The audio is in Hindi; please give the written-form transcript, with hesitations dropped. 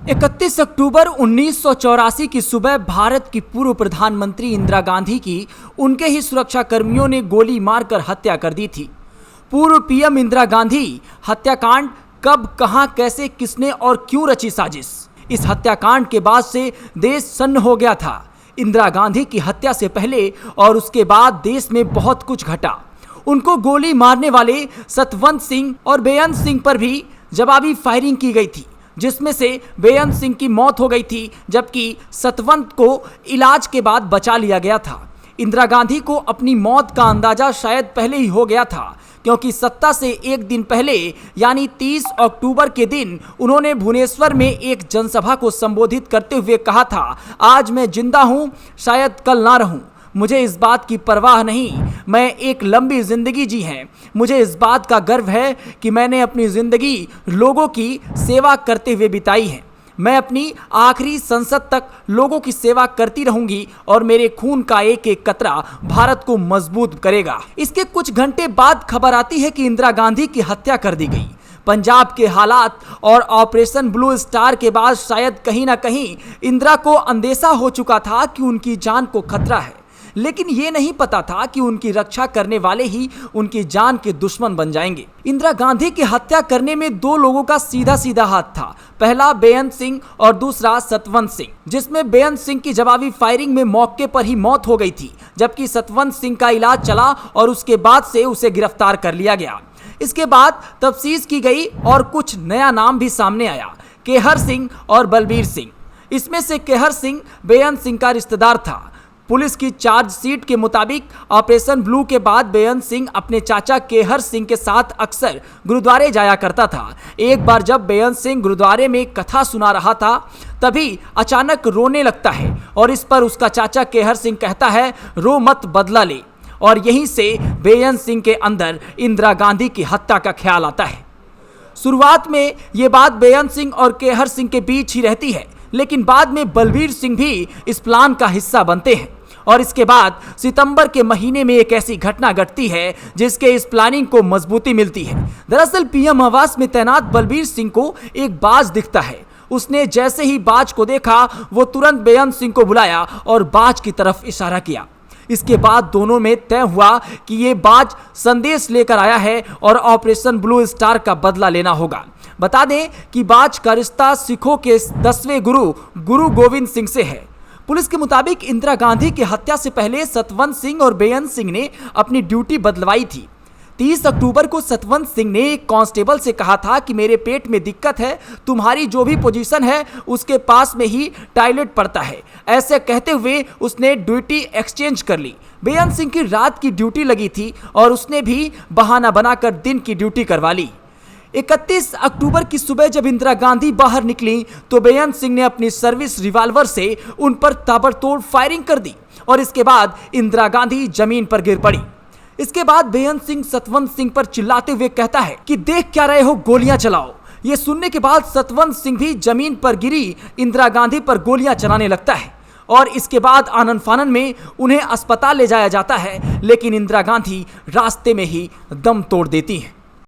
31 अक्टूबर 1984 की सुबह भारत की पूर्व प्रधानमंत्री इंदिरा गांधी की उनके ही सुरक्षा कर्मियों ने गोली मारकर हत्या कर दी थी। पूर्व पीएम इंदिरा गांधी हत्याकांड कब, कहां, कैसे, किसने और क्यों रची साजिश? इस हत्याकांड के बाद से देश सन्न हो गया था। इंदिरा गांधी की हत्या से पहले और उसके बाद देश में बहुत कुछ घटा। उनको गोली मारने वाले सतवंत सिंह और बेअंत सिंह पर भी जवाबी फायरिंग की गई थी, जिसमें से बेअंत सिंह की मौत हो गई थी, जबकि सतवंत को इलाज के बाद बचा लिया गया था। इंदिरा गांधी को अपनी मौत का अंदाजा शायद पहले ही हो गया था, क्योंकि सत्ता से एक दिन पहले यानी 30 अक्टूबर के दिन उन्होंने भुवनेश्वर में एक जनसभा को संबोधित करते हुए कहा था, आज मैं जिंदा हूं, शायद कल ना रहूं, मुझे इस बात की परवाह नहीं, मैं एक लंबी जिंदगी जी है। मुझे इस बात का गर्व है कि मैंने अपनी जिंदगी लोगों की सेवा करते हुए बिताई है। मैं अपनी आखिरी संसद तक लोगों की सेवा करती रहूंगी और मेरे खून का एक एक कतरा भारत को मजबूत करेगा। इसके कुछ घंटे बाद खबर आती है कि इंदिरा गांधी की हत्या कर दी गई। पंजाब के हालात और ऑपरेशन ब्लू स्टार के बाद शायद कहीं ना कहीं इंदिरा को अंदेशा हो चुका था कि उनकी जान को खतरा है, लेकिन ये नहीं पता था कि उनकी रक्षा करने वाले ही उनकी जान के दुश्मन बन जाएंगे। इंदिरा गांधी की हत्या करने में दो लोगों का सीधा सीधा हाथ था। पहला बेअंत सिंह और दूसरा सतवंत सिंह, जिसमें बेअंत सिंह की जवाबी फायरिंग में मौके पर ही मौत हो गई थी, जबकि सतवंत सिंह का इलाज चला और उसके बाद से उसे गिरफ्तार कर लिया गया। इसके बाद तफ्तीश की गई और कुछ नया नाम भी सामने आया, केहर सिंह और बलबीर सिंह। इसमें से केहर सिंह बेअंत सिंह का रिश्तेदार था। पुलिस की चार्जशीट के मुताबिक ऑपरेशन ब्लू के बाद बेअंत सिंह अपने चाचा केहर सिंह के साथ अक्सर गुरुद्वारे जाया करता था। एक बार जब बेअंत सिंह गुरुद्वारे में कथा सुना रहा था, तभी अचानक रोने लगता है और इस पर उसका चाचा केहर सिंह कहता है, रो मत, बदला ले। और यहीं से बेअंत सिंह के अंदर इंदिरा गांधी की हत्या का ख्याल आता है। शुरुआत में ये बात बेअंत सिंह और केहर सिंह के बीच ही रहती है, लेकिन बाद में बलबीर सिंह भी इस प्लान का हिस्सा बनते हैं और इसके बाद सितंबर के महीने में एक ऐसी घटना घटती है जिसके इस प्लानिंग को मजबूती मिलती है। दरअसल पीएम आवास में तैनात बलबीर सिंह को एक बाज दिखता है। उसने जैसे ही बाज को देखा, वो तुरंत बेअंत सिंह को बुलाया और बाज की तरफ इशारा किया। इसके बाद दोनों में तय हुआ कि ये बाज संदेश लेकर आया है और ऑपरेशन ब्लू स्टार का बदला लेना होगा। बता दें कि बाज का रिश्ता सिखों के 10वें गुरु गोविंद सिंह से है। पुलिस के मुताबिक इंदिरा गांधी की हत्या से पहले सतवंत सिंह और बेअंत सिंह ने अपनी ड्यूटी बदलवाई थी। 30 अक्टूबर को सतवंत सिंह ने एक कांस्टेबल से कहा था कि मेरे पेट में दिक्कत है, तुम्हारी जो भी पोजीशन है उसके पास में ही टॉयलेट पड़ता है। ऐसे कहते हुए उसने ड्यूटी एक्सचेंज कर ली। बेअंत सिंह की रात की ड्यूटी लगी थी और उसने भी बहाना बनाकर दिन की ड्यूटी करवा ली। 31 अक्टूबर की सुबह जब इंदिरा गांधी बाहर निकली तो बेअंत सिंह ने अपनी सर्विस रिवॉल्वर से उन पर ताबड़तोड़ फायरिंग कर दी और इसके बाद इंदिरा गांधी जमीन पर गिर पड़ी। इसके बाद बेअंत सिंह सतवंत सिंह पर चिल्लाते हुए कहता है कि देख क्या रहे हो, गोलियां चलाओ। ये सुनने के बाद सतवंत सिंह भी जमीन पर गिरी इंदिरा गांधी पर गोलियां चलाने लगता है और इसके बाद आनन फानन में उन्हें अस्पताल ले जाया जाता है, लेकिन इंदिरा गांधी रास्ते में ही दम तोड़ देती हैं।